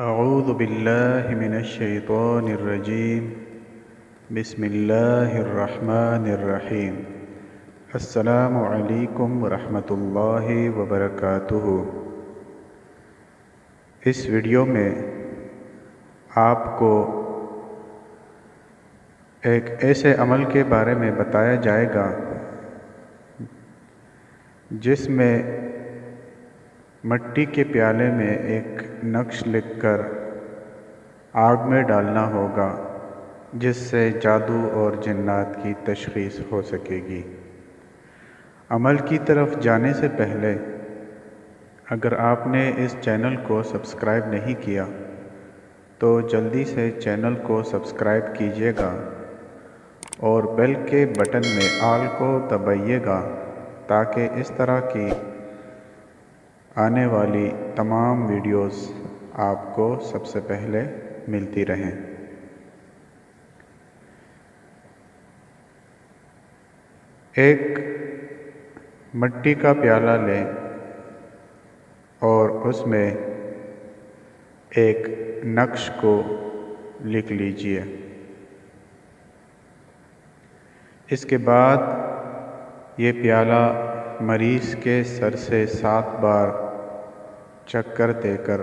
اعوذ باللہ من الشیطان الرجیم بسم اللہ الرحمن الرحیم السلام علیکم ورحمۃ اللہ وبرکاتہ۔ اس ویڈیو میں آپ کو ایک ایسے عمل کے بارے میں بتایا جائے گا جس میں مٹی کے پیالے میں ایک نقش لکھ کر آگ میں ڈالنا ہوگا، جس سے جادو اور جنات کی تشخیص ہو سکے گی۔ عمل کی طرف جانے سے پہلے اگر آپ نے اس چینل کو سبسکرائب نہیں کیا تو جلدی سے چینل کو سبسکرائب کیجیے گا اور بیل کے بٹن میں آل کو دبائیے گا تاکہ اس طرح کی آنے والی تمام ویڈیوز آپ کو سب سے پہلے ملتی رہیں۔ ایک مٹی کا پیالہ لیں اور اس میں ایک نقش کو لکھ لیجیے۔ اس کے بعد یہ پیالہ مریض کے سر سے 7 بار چکر دے کر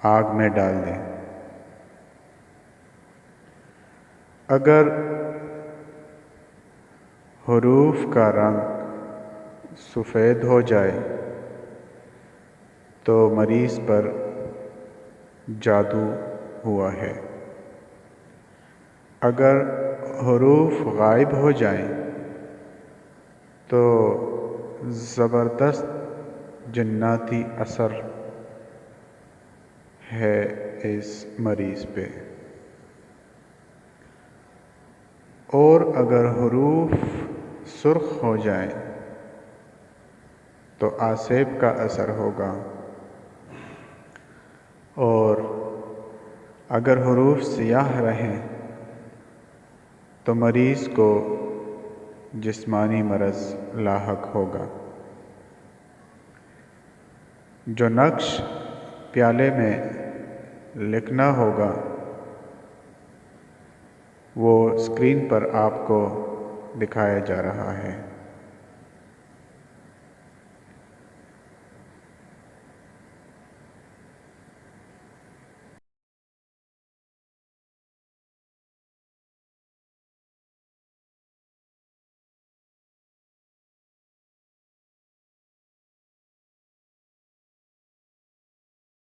آگ میں ڈال دیں۔ اگر حروف کا رنگ سفید ہو جائے تو مریض پر جادو ہوا ہے۔ اگر حروف غائب ہو جائیں تو زبردست جناتی اثر ہے اس مریض پہ، اور اگر حروف سرخ ہو جائیں تو آسیب کا اثر ہوگا، اور اگر حروف سیاہ رہیں تو مریض کو جسمانی مرض لاحق ہوگا۔ جو نقش پیالے میں لکھنا ہوگا وہ اسکرین پر آپ کو دکھایا جا رہا ہے۔